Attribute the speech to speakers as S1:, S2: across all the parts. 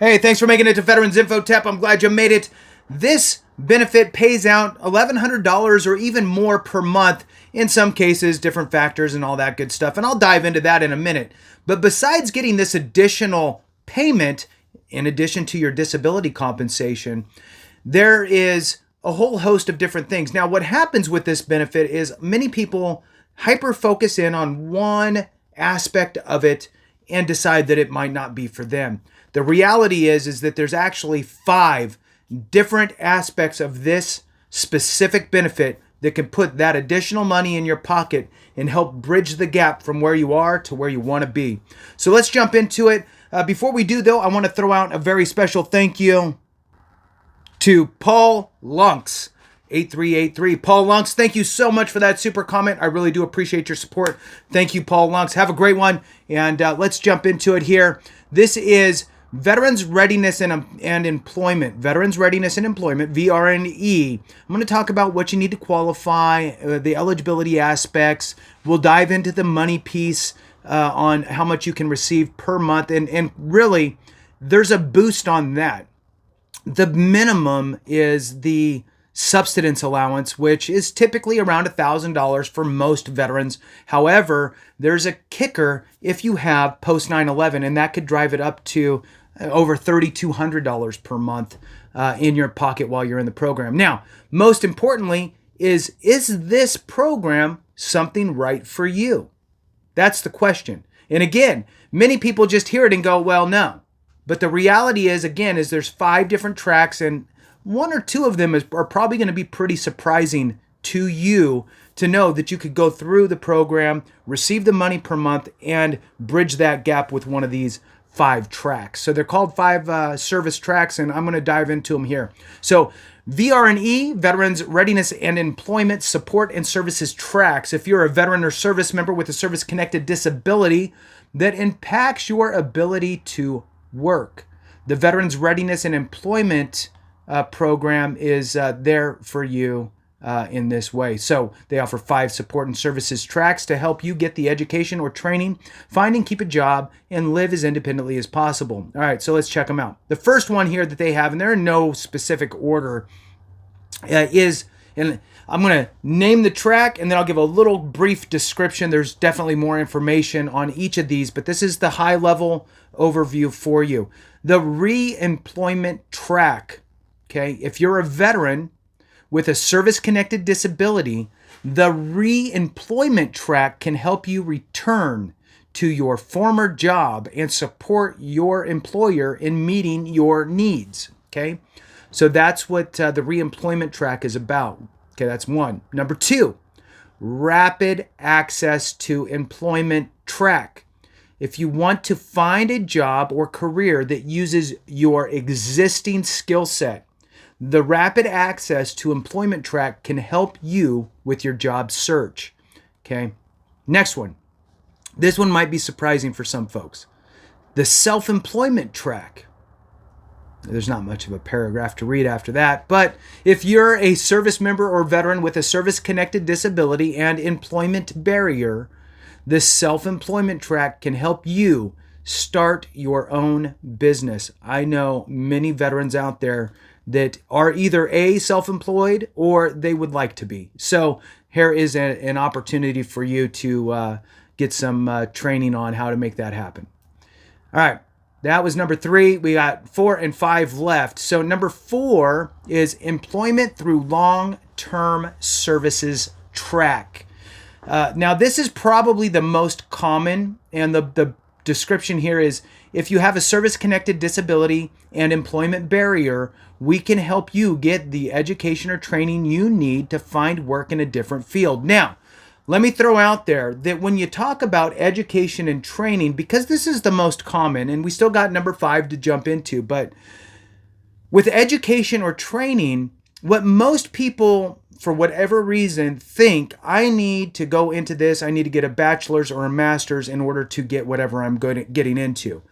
S1: Hey, thanks for making it to Veterans Info Tap. I'm glad you made it. This benefit pays out $1,100 or even more per month. In some cases, different factors and all that good stuff. And I'll dive into that in a minute. But besides getting this additional payment, in addition to your disability compensation, there is a whole host of different things. Now, what happens with this benefit is many people hyper focus in on one aspect of it and decide that it might not be for them. The reality is that there's actually 5 different aspects of this specific benefit that can put that additional money in your pocket and help bridge the gap from where you are to where you want to be. So let's jump into it. Before we do, though, I want to throw out a very special thank you to Paul Lunks, 8383. Paul Lunks, thank you so much for that super comment. I really do appreciate your support. Thank you, Paul Lunks. Have a great one. And let's jump into it here. This is Veterans Readiness and Employment. Veterans Readiness and Employment, VR&E. I'm going to talk about what you need to qualify, the eligibility aspects. We'll dive into the money piece on how much you can receive per month. And really, there's a boost on that. The minimum is the subsistence allowance, which is typically around $1,000 for most veterans. However, there's a kicker if you have post 9/11, and that could drive it up to over $3,200 per month in your pocket while you're in the program. Now, most importantly, is this program something right for you? That's the question. And again, many people just hear it and go, well, no. But the reality is, again, is there's 5 different tracks, and 1 or 2 of them are probably going to be pretty surprising to you to know that you could go through the program, receive the money per month, and bridge that gap with one of these 5 tracks. So they're called 5 service tracks, and I'm going to dive into them here. So VR&E, Veterans Readiness and Employment Support and Services tracks. If you're a veteran or service member with a service-connected disability that impacts your ability to work, the Veterans Readiness and Employment program is there for you in this way. So they offer 5 support and services tracks to help you get the education or training, find and keep a job, and live as independently as possible. All right, so let's check them out. The first one here that they have, and they're in no specific order, is, and I'm going to name the track and then I'll give a little brief description. There's definitely more information on each of these, but this is the high level overview for you. The re-employment track. Okay, if you're a veteran with a service-connected disability, the re-employment track can help you return to your former job and support your employer in meeting your needs. Okay, so that's what the re-employment track is about. Okay, that's 1. Number 2, rapid access to employment track. If you want to find a job or career that uses your existing skill set, the rapid access to employment track can help you with your job search. Okay. Next one. This one might be surprising for some folks. The self-employment track. There's not much of a paragraph to read after that, but if you're a service member or veteran with a service-connected disability and employment barrier, the self-employment track can help you start your own business. I know many veterans out there that are either A, self-employed, or they would like to be. So here is an opportunity for you to get some training on how to make that happen. All right, that was number 3. We got 4 and 5 left. So number 4 is employment through long-term services track. Now, this is probably the most common, and the description here is, if you have a service-connected disability and employment barrier, we can help you get the education or training you need to find work in a different field. Now, let me throw out there that when you talk about education and training, because this is the most common, and we still got number 5 to jump into, but with education or training, what most people, for whatever reason, think, I need to go into this, I need to get a bachelor's or a master's in order to get whatever I'm getting into,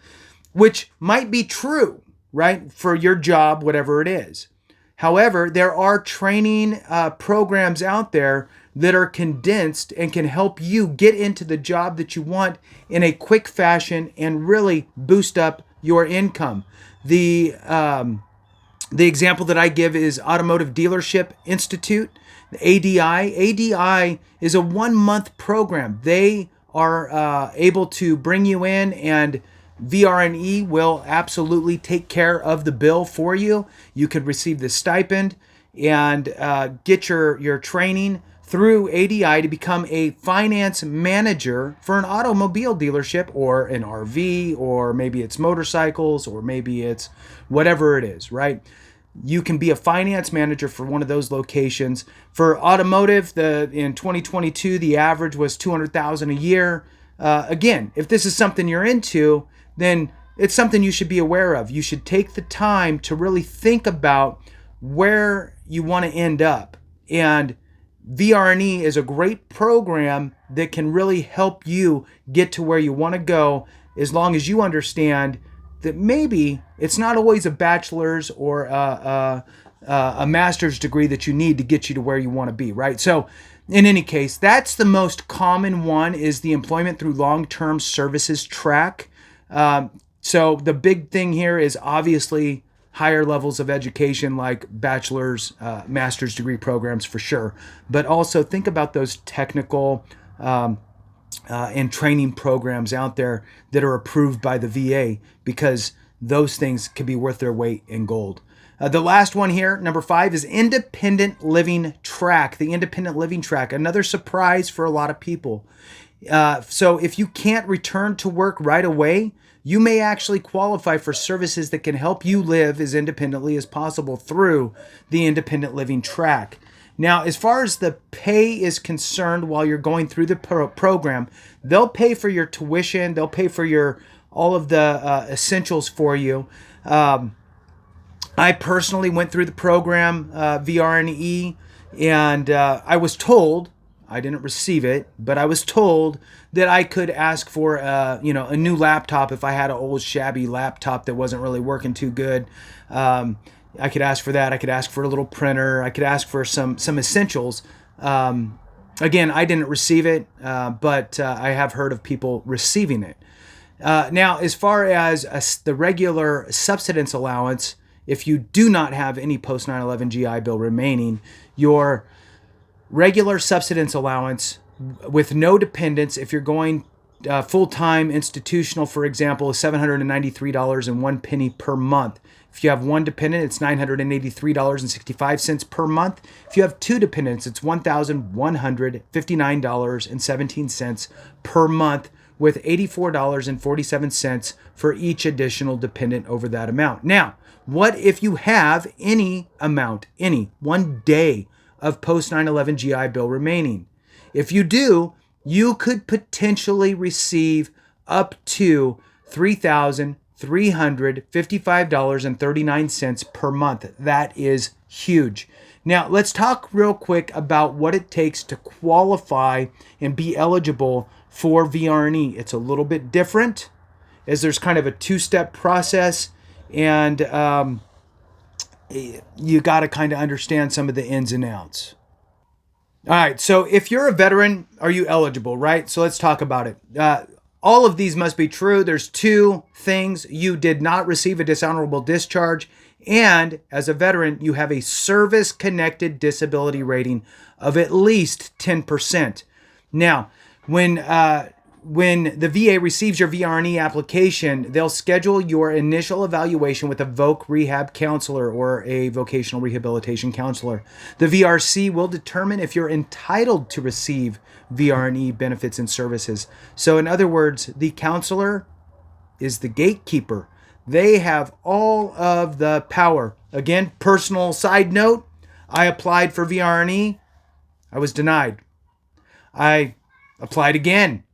S1: which might be true, right, for your job, whatever it is. However, there are training programs out there that are condensed and can help you get into the job that you want in a quick fashion and really boost up your income. The example that I give is Automotive Dealership Institute, the ADI. ADI is a 1-month program. They are able to bring you in, and VR&E will absolutely take care of the bill for you. You could receive the stipend and get your training through ADI to become a finance manager for an automobile dealership or an RV, or maybe it's motorcycles, or maybe it's whatever it is, right? You can be a finance manager for one of those locations. For automotive, in 2022, the average was $200,000 a year. Again, if this is something you're into, then it's something you should be aware of. You should take the time to really think about where you want to end up. And VR&E is a great program that can really help you get to where you want to go, as long as you understand that maybe it's not always a bachelor's or a master's degree that you need to get you to where you want to be, right? So in any case, that's the most common one, is the employment through long-term services track. So the big thing here is obviously higher levels of education, like bachelor's, master's degree programs for sure. But also think about those technical and training programs out there that are approved by the VA, because those things can be worth their weight in gold. The last one here, number 5, is independent living track. The independent living track, another surprise for a lot of people. So if you can't return to work right away, you may actually qualify for services that can help you live as independently as possible through the independent living track. Now, as far as the pay is concerned, while you're going through the program, they'll pay for your tuition. They'll pay for all of the essentials for you. I personally went through the program, VR&E, and I was told, I didn't receive it, but I was told that I could ask for a new laptop if I had an old shabby laptop that wasn't really working too good. I could ask for that. I could ask for a little printer. I could ask for some essentials. Again, I didn't receive it, but I have heard of people receiving it. Now, as far as the regular subsistence allowance, if you do not have any post 9/11 GI Bill remaining, your regular subsistence allowance with no dependents, if you're going full-time institutional, for example, is $793.01 per month. If you have one dependent, it's $983.65 per month. If you have two dependents, it's $1,159.17 per month, with $84.47 for each additional dependent over that amount. Now, what if you have any amount, any 1 day of post 9/11 GI Bill remaining? If you do, you could potentially receive up to $3,355.39 per month. That is huge. Now, let's talk real quick about what it takes to qualify and be eligible for VR&E. It's a little bit different, as there's kind of a 2-step process, and you got to kind of understand some of the ins and outs. All right, so if you're a veteran, are you eligible, right? So let's talk about it. All of these must be true. There's 2 things. You did not receive a dishonorable discharge, and as a veteran, you have a service-connected disability rating of at least 10%. Now, when the VA receives your VR&E application, they'll schedule your initial evaluation with a voc rehab counselor or a vocational rehabilitation counselor. The VRC will determine if you're entitled to receive VR&E benefits and services. So in other words, the counselor is the gatekeeper. They have all of the power. Again, personal side note, I applied for VR&E. I was denied. I applied again.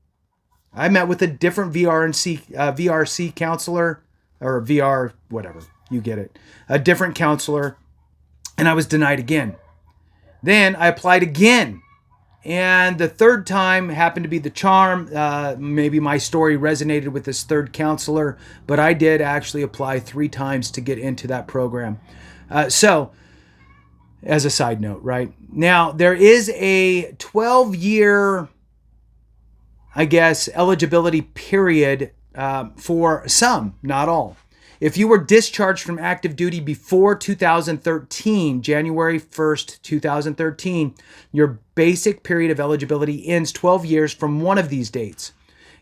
S1: I met with a different VRC counselor, or VR, whatever, you get it. A different counselor, and I was denied again. Then I applied again. And the third time happened to be the charm. Maybe my story resonated with this third counselor, but I did actually apply 3 times to get into that program. So, as a side note, right? Now, there is a 12-year, I guess, eligibility period for some, not all. If you were discharged from active duty before 2013, January 1st, 2013, your basic period of eligibility ends 12 years from one of these dates.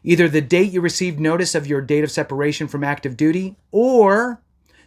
S1: Either the date you received notice of your date of separation from active duty, or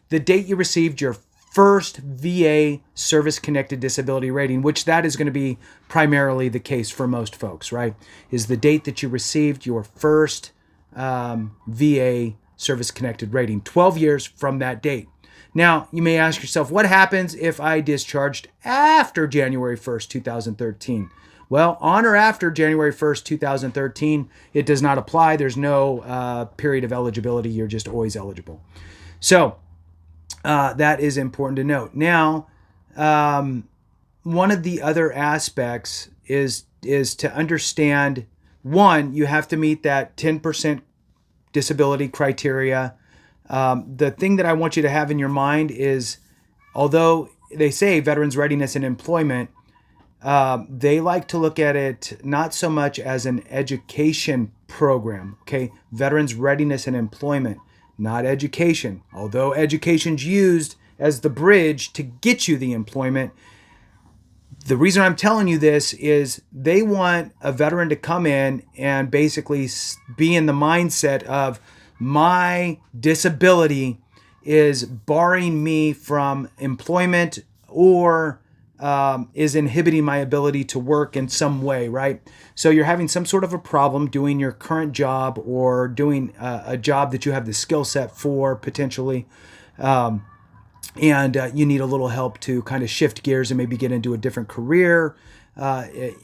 S1: the date you received your first VA service-connected disability rating, which that is going to be primarily the case for most folks, right? Is the date that you received your first VA service-connected rating, 12 years from that date. Now, you may ask yourself, what happens if I discharged after January 1st, 2013? Well, on or after January 1st, 2013, it does not apply. There's no period of eligibility. You're just always eligible. So that is important to note. Now, one of the other aspects is to understand, one, you have to meet that 10% disability criteria. The thing that I want you to have in your mind is, although they say veterans readiness and employment, they like to look at it not so much as an education program, okay? Veterans readiness and employment, not education. Although education's used as the bridge to get you the employment, the reason I'm telling you this is they want a veteran to come in and basically be in the mindset of, my disability is barring me from employment or is inhibiting my ability to work in some way, right? So you're having some sort of a problem doing your current job or doing a job that you have the skill set for potentially, and you need a little help to kind of shift gears and maybe get into a different career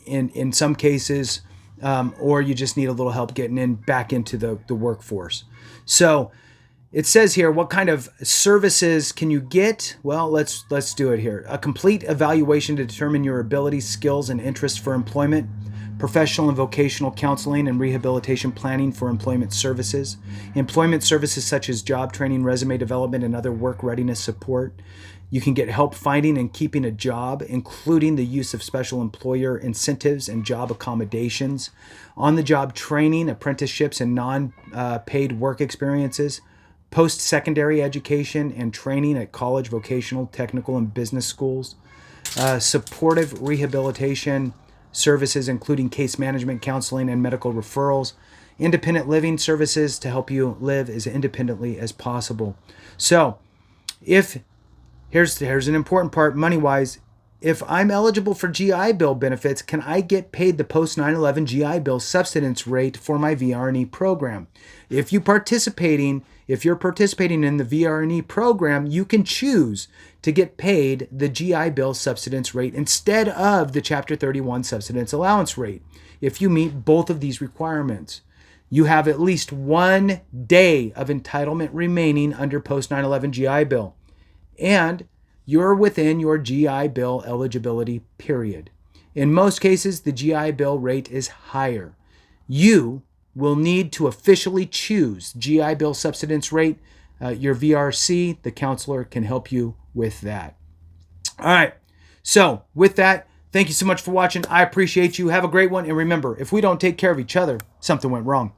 S1: in some cases, or you just need a little help getting back into the workforce. So it says here, what kind of services can you get? Well, let's do it here. A complete evaluation to determine your abilities, skills, and interests for employment. Professional and vocational counseling and rehabilitation planning for employment services. Employment services such as job training, resume development, and other work readiness support. You can get help finding and keeping a job, including the use of special employer incentives and job accommodations. On-the-job training, apprenticeships, and non-paid work experiences. Post-secondary education and training at college, vocational, technical, and business schools. Supportive rehabilitation services, including case management, counseling, and medical referrals. Independent living services to help you live as independently as possible. So, here's an important part money-wise. If I'm eligible for GI Bill benefits, can I get paid the post-9/11 GI Bill subsistence rate for my VR&E program? If you're participating in the VR&E program, you can choose to get paid the GI Bill subsistence rate instead of the Chapter 31 subsistence allowance rate. If you meet both of these requirements, you have at least 1 day of entitlement remaining under post-9/11 GI Bill, and you're within your GI Bill eligibility period. In most cases, the GI Bill rate is higher. You will need to officially choose GI Bill subsistence rate, your VRC. The counselor can help you with that. All right. So with that, thank you so much for watching. I appreciate you. Have a great one. And remember, if we don't take care of each other, something went wrong.